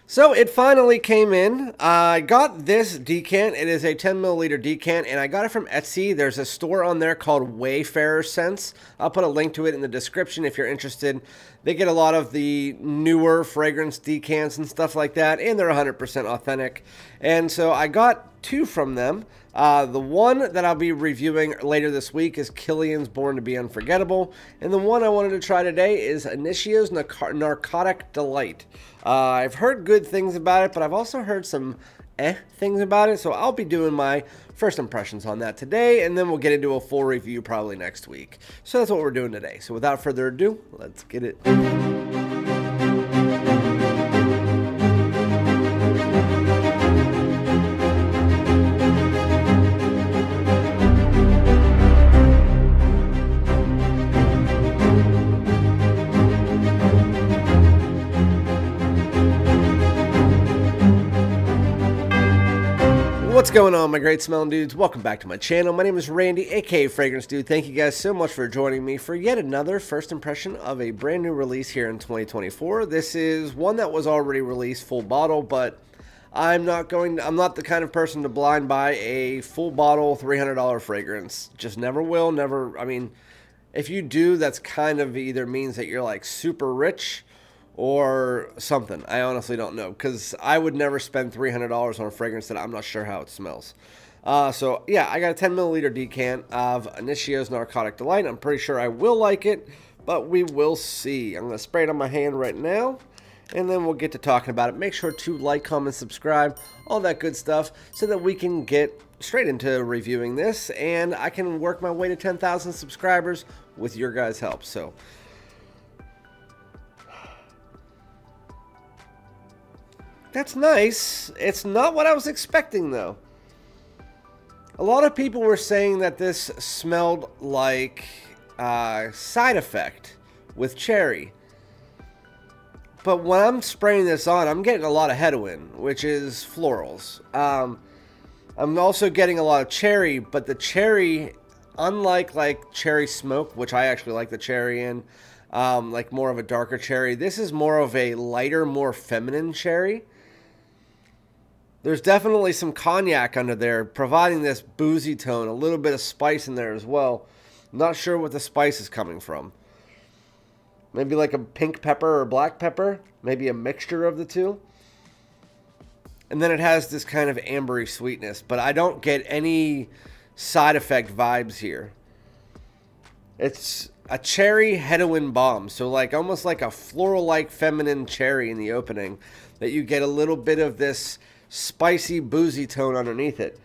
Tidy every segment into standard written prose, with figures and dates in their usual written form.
So it finally came in. I got this decant. It is a 10 milliliter decant, and I got it from Etsy. There's a store on there called WAYFARER SCENTS. I'll put a link to it in the description if you're interested. They get a lot of the newer fragrance decants and stuff like that, and they're 100% authentic. And so I got two from them. The one that I'll be reviewing later this week is Killian's Born to Be Unforgettable, and the one I wanted to try today is Initio's Narcotic Delight. I've heard good things about it, but I've also heard some things about it, so I'll be doing my first impressions on that today, and then we'll get into a full review probably next week. So that's what we're doing today. So without further ado, let's get it. What's going on, my great smelling dudes? Welcome back to my channel. My name is Randy, aka FragranceDoud. Thank you guys so much for joining me for yet another first impression of a brand new release here in 2024. This is one that was already released full bottle, but I'm not the kind of person to blind buy a full bottle $300 fragrance. Just never will, never. I mean, if you do, that's kind of either means that you're like super rich or something. I honestly don't know, because I would never spend $300 on a fragrance that I'm not sure how it smells. So yeah, I got a 10 milliliter decant of Initio's Narcotic Delight. I'm pretty sure I will like it, but we will see. I'm going to spray it on my hand right now, and then we'll get to talking about it. Make sure to like, comment, subscribe, all that good stuff, so that we can get straight into reviewing this, and I can work my way to 10,000 subscribers with your guys' help. So that's nice. It's not what I was expecting, though. A lot of people were saying that this smelled like Side Effect with cherry. But when I'm spraying this on, I'm getting a lot of headwind, which is florals. I'm also getting a lot of cherry, but the cherry, unlike like cherry smoke, which I actually like the cherry in, like more of a darker cherry, this is more of a lighter, more feminine cherry. There's definitely some cognac under there, providing this boozy tone, a little bit of spice in there as well. Not sure what the spice is coming from. Maybe like a pink pepper or black pepper, maybe a mixture of the two. And then it has this kind of ambery sweetness, but I don't get any side effect vibes here. It's a cherry heroin bomb, so like almost like a floral-like feminine cherry in the opening, that you get a little bit of this spicy, boozy tone underneath it.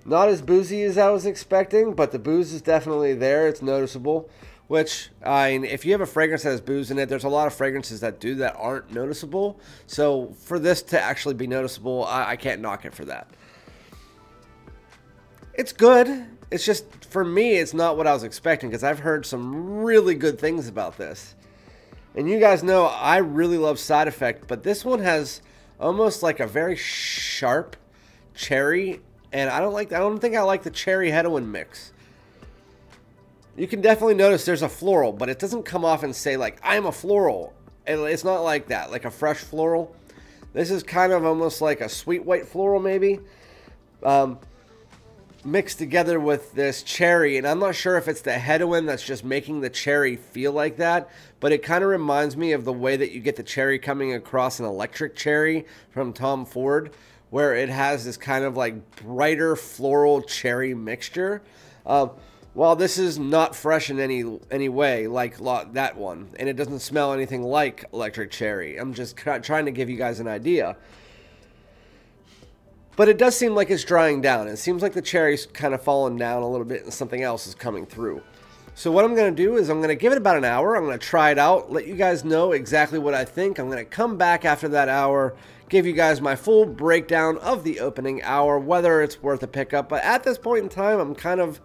Not as boozy as I was expecting, but the booze is definitely there. It's noticeable, which, I mean, if you have a fragrance that has booze in it, there's a lot of fragrances that do that aren't noticeable. So for this to actually be noticeable, I can't knock it for that. It's good. It's just, for me, it's not what I was expecting, because I've heard some really good things about this. And you guys know I really love Side Effect, but this one has almost like a very sharp cherry, and I don't think I like the cherry heroin mix. You can definitely notice there's a floral, but it doesn't come off and say like I'm a floral. It's not like that, like a fresh floral. This is kind of almost like a sweet white floral, maybe, mixed together with this cherry, and I'm not sure if it's the heroin that's just making the cherry feel like that, but it kind of reminds me of the way that you get the cherry coming across an electric cherry from Tom Ford, where it has this kind of like brighter floral cherry mixture. While this is not fresh in any way like that one, and it doesn't smell anything like electric cherry, I'm just trying to give you guys an idea. But it does seem like it's drying down. It seems like the cherry's kind of fallen down a little bit and something else is coming through. So what I'm going to do is I'm going to give it about an hour. I'm going to try it out, let you guys know exactly what I think. I'm going to come back after that hour, give you guys my full breakdown of the opening hour, whether it's worth a pickup. But at this point in time, I'm kind of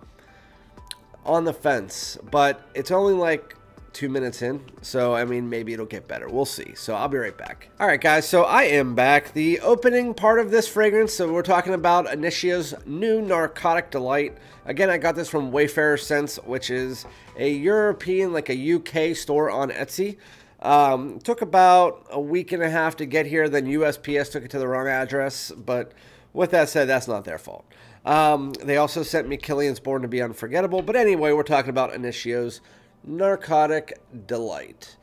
on the fence. But it's only like 2 minutes in, so I mean, maybe it'll get better. We'll see. So I'll be right back. All right, guys, so I am back. The opening part of this fragrance, so we're talking about Initio's new Narcotic Delight. Again, I got this from WAYFARER SCENTS, which is a European, like a UK store on Etsy. Took about a week and a half to get here. Then USPS took it to the wrong address. But with that said, that's not their fault. They also sent me Killian's Born to be Unforgettable. But anyway, we're talking about Initio's Narcotic Delight.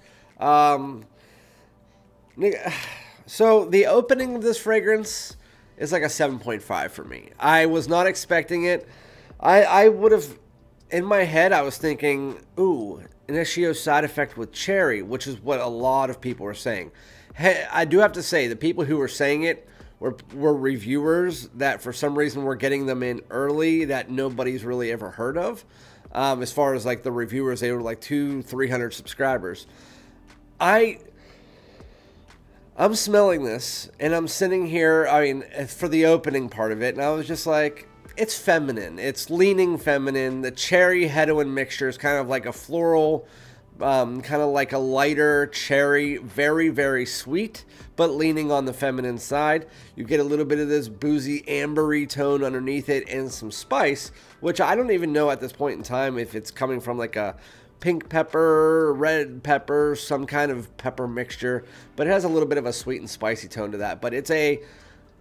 So the opening of this fragrance is like a 7.5 for me. I was not expecting it. I would have, in my head, I was thinking, ooh, Initio side effect with cherry, which is what a lot of people were saying. Hey, I do have to say, the people who were saying it were reviewers that for some reason were getting them in early that nobody's really ever heard of. As far as like the reviewers, they were like 200-300 subscribers. I'm smelling this, and I'm sitting here, I mean, for the opening part of it, and I was just like, it's feminine. It's leaning feminine. The cherry hedoin mixture is kind of like a floral, kind of like a lighter cherry, very, very sweet, but leaning on the feminine side. You get a little bit of this boozy, ambery tone underneath it and some spice, which I don't even know at this point in time if it's coming from like a pink pepper, red pepper, some kind of pepper mixture, but it has a little bit of a sweet and spicy tone to that. But it's a,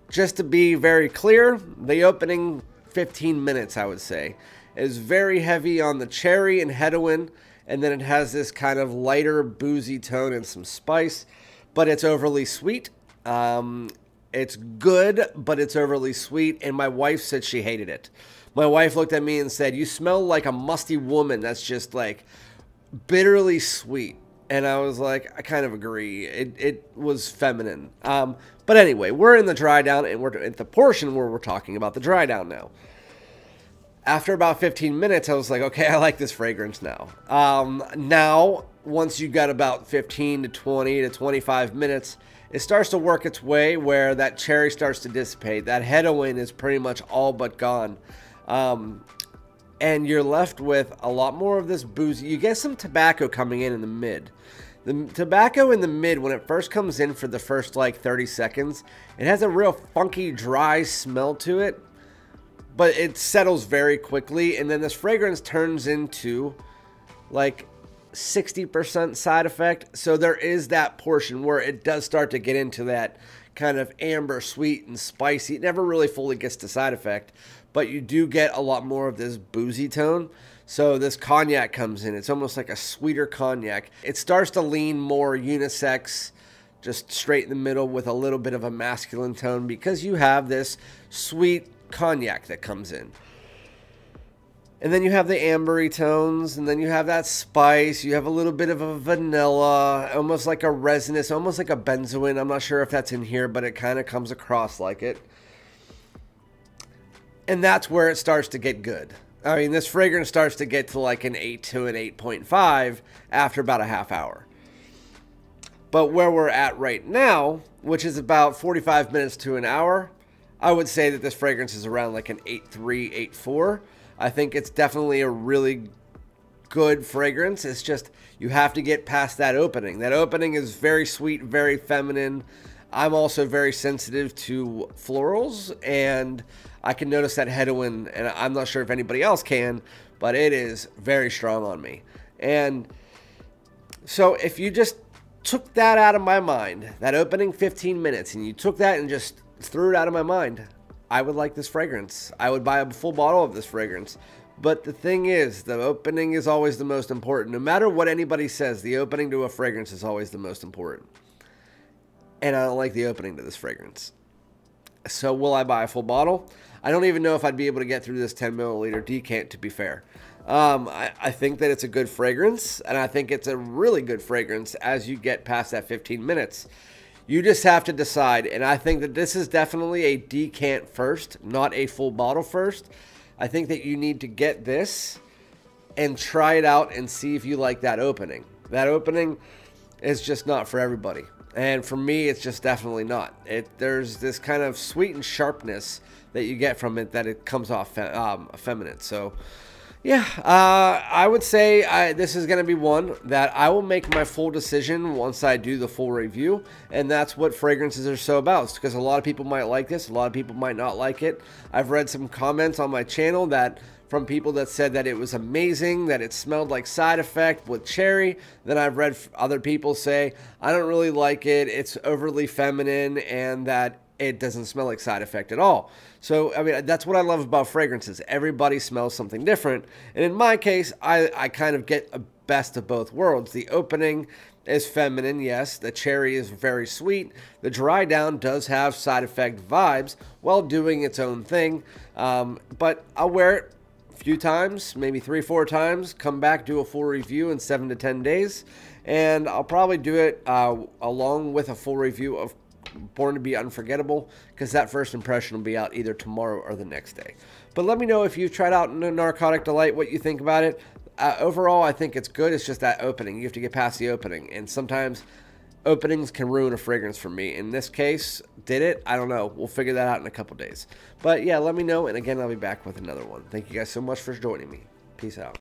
just to be very clear, the opening 15 minutes, I would say, is very heavy on the cherry and hedoin, and then it has this kind of lighter boozy tone and some spice, but it's overly sweet. It's good, but it's overly sweet, and my wife said she hated it. My wife looked at me and said, "You smell like a musty woman that's just like bitterly sweet." And I was like, I kind of agree. It was feminine. But anyway, we're in the dry down, and we're at the portion where we're talking about the dry down now. After about 15 minutes, I was like, okay, I like this fragrance now. Now, once you got about 15 to 20 to 25 minutes, it starts to work its way where that cherry starts to dissipate. That hedoin is pretty much all but gone. And you're left with a lot more of this boozy. You get some tobacco coming in the mid. The tobacco in the mid, when it first comes in for the first like 30 seconds, it has a real funky, dry smell to it, but it settles very quickly. And then this fragrance turns into like 60% side effect. So there is that portion where it does start to get into that kind of amber, sweet, and spicy. It never really fully gets to side effect, but you do get a lot more of this boozy tone. So this cognac comes in. It's almost like a sweeter cognac. It starts to lean more unisex, just straight in the middle with a little bit of a masculine tone because you have this sweet cognac that comes in. And then you have the ambery tones, and then you have that spice. You have a little bit of a vanilla, almost like a resinous, almost like a benzoin. I'm not sure if that's in here, but it kind of comes across like it. And that's where it starts to get good. I mean, this fragrance starts to get to like an 8 to an 8.5 after about a half hour. But where we're at right now, which is about 45 minutes to an hour, I would say that this fragrance is around like an 8.3, 8.4. I think it's definitely a really good fragrance. It's just you have to get past that opening. That opening is very sweet, very feminine. I'm also very sensitive to florals, and I can notice that hedoin, and I'm not sure if anybody else can, but it is very strong on me. And so if you just took that out of my mind, that opening 15 minutes, and you took that and just threw it out of my mind, I would like this fragrance. I would buy a full bottle of this fragrance. But the thing is, the opening is always the most important. No matter what anybody says, the opening to a fragrance is always the most important. And I don't like the opening to this fragrance. So will I buy a full bottle? I don't even know if I'd be able to get through this 10 milliliter decant, to be fair. I think that it's a good fragrance, and I think it's a really good fragrance as you get past that 15 minutes. You just have to decide, and I think that this is definitely a decant first, not a full bottle first. I think that you need to get this and try it out and see if you like that opening. That opening is just not for everybody. And for me, it's just definitely not. There's this kind of sweet and sharpness that you get from it that it comes off effeminate. So, yeah, I would say this is going to be one that I will make my full decision once I do the full review. And that's what fragrances are so about. It's because a lot of people might like this. A lot of people might not like it. I've read some comments on my channel that from people that said that it was amazing, that it smelled like Side Effect with cherry. Then I've read other people say, I don't really like it, it's overly feminine, and that it doesn't smell like Side Effect at all. So, I mean, that's what I love about fragrances. Everybody smells something different. And in my case, I kind of get a best of both worlds. The opening is feminine, yes. The cherry is very sweet. The dry down does have Side Effect vibes while doing its own thing. But I'll wear it a few times, maybe 3-4 times, come back, do a full review in 7 to 10 days. And I'll probably do it along with a full review of Born to Be Unforgettable, because that first impression will be out either tomorrow or the next day. But let me know if you've tried out Narcotic Delight, what you think about it. Overall, I think it's good. It's just that opening. You have to get past the opening, and sometimes openings can ruin a fragrance for me. In this case, did it? I don't know. We'll figure that out in a couple days. But yeah, let me know, and again, I'll be back with another one. Thank you guys so much for joining me. Peace out.